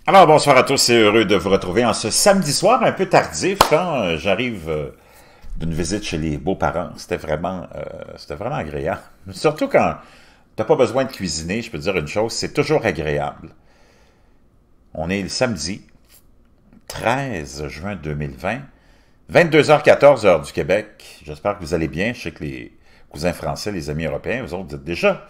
Alors, bonsoir à tous et heureux de vous retrouver en ce samedi soir un peu tardif. J'arrive d'une visite chez les beaux-parents. C'était vraiment agréable. Surtout quand t'as pas besoin de cuisiner, je peux te dire une chose, c'est toujours agréable. On est le samedi 13 juin 2020, 22h14 heure du Québec. J'espère que vous allez bien. Je sais que les cousins français, les amis européens, vous autres, vous êtes déjà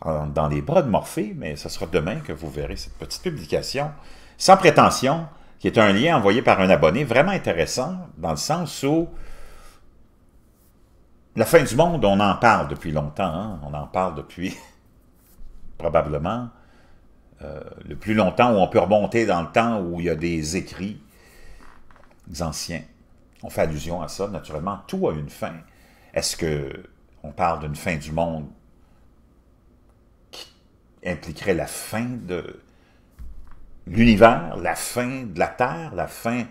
dans les bras de Morphée, mais ce sera demain que vous verrez cette petite publication, sans prétention, qui est un lien envoyé par un abonné vraiment intéressant, dans le sens où la fin du monde, on en parle depuis longtemps, hein? On en parle depuis probablement le plus longtemps, où on peut remonter dans le temps où il y a des écrits anciens. On fait allusion à ça, naturellement, tout a une fin. Est-ce qu'on parle d'une fin du monde impliquerait la fin de l'univers, la fin de la Terre, la fin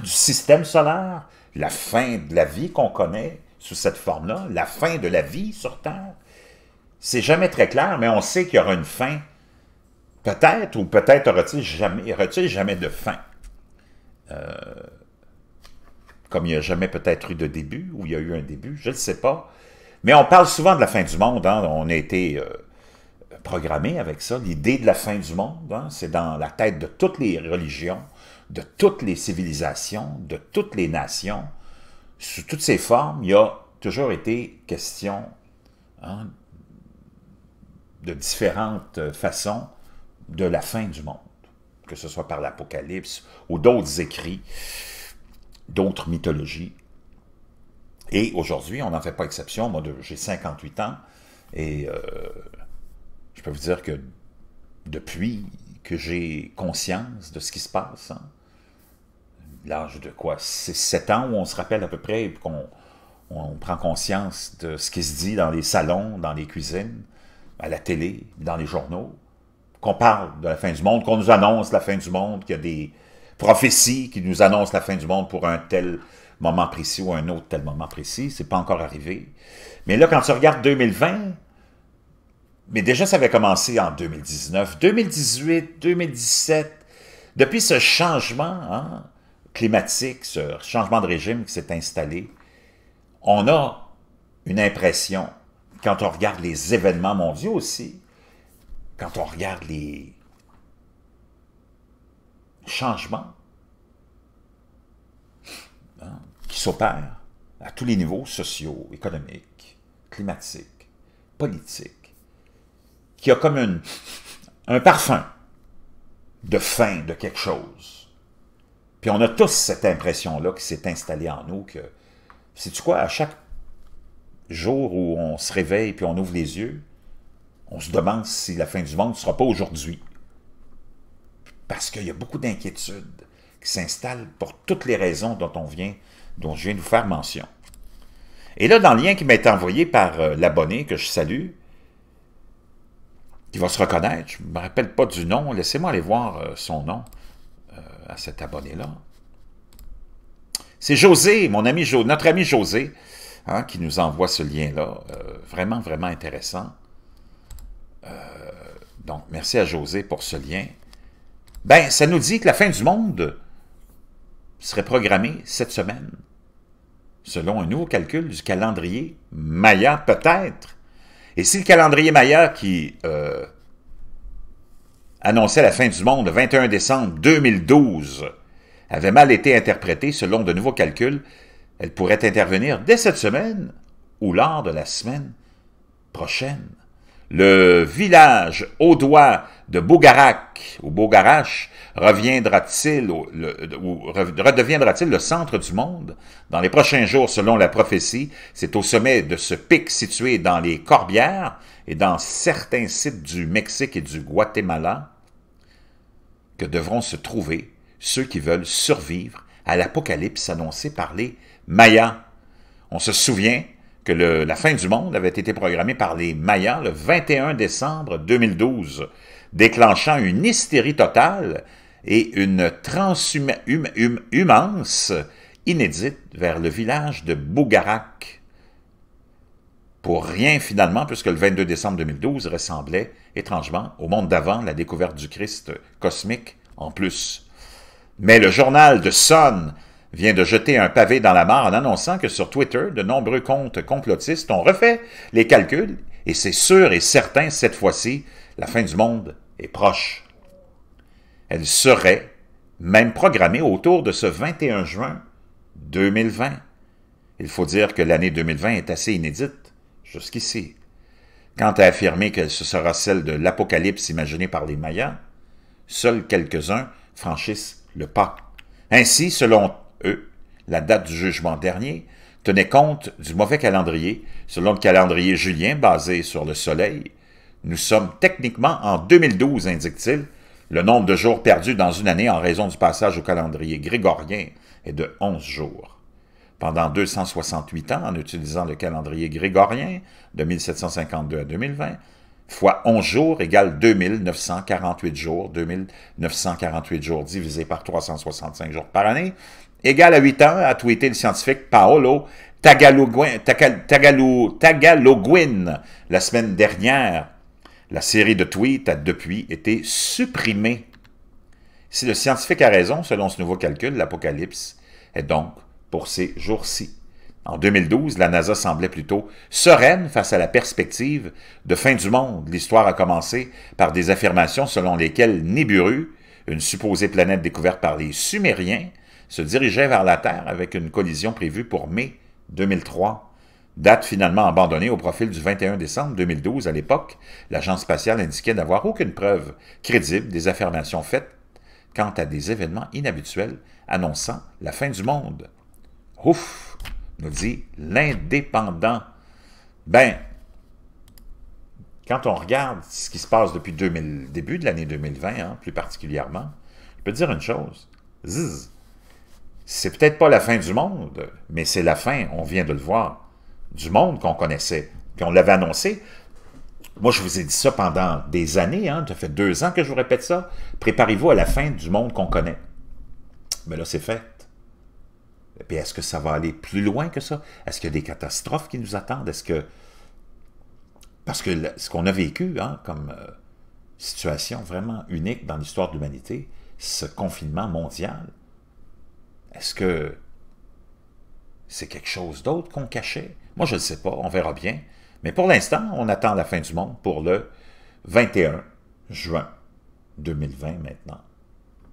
du système solaire, la fin de la vie qu'on connaît sous cette forme-là, la fin de la vie sur Terre? C'est jamais très clair, mais on sait qu'il y aura une fin. Peut-être, ou peut-être aura-t-il jamais de fin. Comme il n'y a jamais peut-être eu de début, ou il y a eu un début, je ne sais pas. Mais on parle souvent de la fin du monde, hein? On a été programmé avec ça. L'idée de la fin du monde, hein, c'est dans la tête de toutes les religions, de toutes les civilisations, de toutes les nations. Sous toutes ces formes, il y a toujours été question, hein, de différentes façons de la fin du monde, que ce soit par l'Apocalypse ou d'autres écrits, d'autres mythologies. Et aujourd'hui, on n'en fait pas exception. Moi, j'ai 58 ans et je peux vous dire que depuis que j'ai conscience de ce qui se passe, hein, l'âge de quoi? C'est 7 ans où on se rappelle à peu près, et qu'on prend conscience de ce qui se dit dans les salons, dans les cuisines, à la télé, dans les journaux, qu'on parle de la fin du monde, qu'on nous annonce la fin du monde, qu'il y a des prophéties qui nous annoncent la fin du monde pour un tel moment précis ou un autre tel moment précis. C'est pas encore arrivé. Mais là, quand tu regardes 2020, mais déjà, ça avait commencé en 2019, 2018, 2017. Depuis ce changement, hein, climatique, ce changement de régime qui s'est installé, on a une impression, quand on regarde les événements mondiaux aussi, quand on regarde les changements, hein, qui s'opèrent à tous les niveaux sociaux, économiques, climatiques, politiques, qui a comme un parfum de fin de quelque chose. Puis on a tous cette impression-là qui s'est installée en nous que, sais-tu quoi, à chaque jour où on se réveille puis on ouvre les yeux, on se demande si la fin du monde ne sera pas aujourd'hui. Parce qu'il y a beaucoup d'inquiétudes qui s'installent pour toutes les raisons dont je viens de vous faire mention. Et là, dans le lien qui m'a été envoyé par l'abonné, que je salue, qui va se reconnaître, je ne me rappelle pas du nom, laissez-moi aller voir son nom à cet abonné-là. C'est José, notre ami José, hein, qui nous envoie ce lien-là, vraiment, vraiment intéressant. Donc, merci à José pour ce lien. Ben, ça nous dit que la fin du monde serait programmée cette semaine, selon un nouveau calcul du calendrier Maya, peut-être. Et si le calendrier Maya qui annonçait la fin du monde le 21 décembre 2012 avait mal été interprété selon de nouveaux calculs, elle pourrait intervenir dès cette semaine ou lors de la semaine prochaine. Le village audois de Bogarac, ou Bogarache, redeviendra-t-il le centre du monde? Dans les prochains jours, selon la prophétie, c'est au sommet de ce pic situé dans les Corbières et dans certains sites du Mexique et du Guatemala que devront se trouver ceux qui veulent survivre à l'apocalypse annoncé par les Mayas. On se souvient que la fin du monde avait été programmée par les Mayas le 21 décembre 2012, déclenchant une hystérie totale et une transhumance inédite vers le village de Bogarac. pour rien finalement, puisque le 22 décembre 2012 ressemblait étrangement au monde d'avant, la découverte du Christ cosmique en plus. Mais le journal The Sun vient de jeter un pavé dans la mare en annonçant que sur Twitter, de nombreux comptes complotistes ont refait les calculs, et c'est sûr et certain, cette fois-ci, la fin du monde est proche. Elle serait même programmée autour de ce 21 juin 2020. Il faut dire que l'année 2020 est assez inédite jusqu'ici. Quant à affirmer que ce sera celle de l'apocalypse imaginée par les Mayas, seuls quelques-uns franchissent le pas. Ainsi, selon eux, la date du jugement dernier tenait compte du mauvais calendrier. Selon le calendrier julien basé sur le soleil, nous sommes techniquement en 2012, indique-t-il. Le nombre de jours perdus dans une année en raison du passage au calendrier grégorien est de 11 jours. Pendant 268 ans, en utilisant le calendrier grégorien de 1752 à 2020, fois 11 jours égale 2948 jours. 2948 jours divisé par 365 jours par année égale à 8 ans, a tweeté le scientifique Paolo Tagalogouin la semaine dernière. La série de tweets a depuis été supprimée. Si le scientifique a raison, selon ce nouveau calcul, l'apocalypse est donc pour ces jours-ci. En 2012, la NASA semblait plutôt sereine face à la perspective de fin du monde. L'histoire a commencé par des affirmations selon lesquelles Nibiru, une supposée planète découverte par les Sumériens, se dirigeait vers la Terre avec une collision prévue pour mai 2003. Date finalement abandonnée au profil du 21 décembre 2012. À l'époque, l'agence spatiale indiquait n'avoir aucune preuve crédible des affirmations faites quant à des événements inhabituels annonçant la fin du monde. Ouf, nous dit l'Indépendant. Ben, quand on regarde ce qui se passe depuis début de l'année 2020, hein, plus particulièrement, je peux dire une chose. C'est peut-être pas la fin du monde, mais c'est la fin, on vient de le voir, du monde qu'on connaissait. Puis on l'avait annoncé. Moi, je vous ai dit ça pendant des années, hein, ça fait 2 ans que je vous répète ça. Préparez-vous à la fin du monde qu'on connaît. Mais là, c'est fait. Et puis, est-ce que ça va aller plus loin que ça? Est-ce qu'il y a des catastrophes qui nous attendent? Est-ce que... Parce que ce qu'on a vécu hein, comme situation vraiment unique dans l'histoire de l'humanité, ce confinement mondial, est-ce que c'est quelque chose d'autre qu'on cachait? Moi, je ne le sais pas, on verra bien. Mais pour l'instant, on attend la fin du monde pour le 21 juin 2020 maintenant.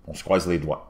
On se croise les doigts.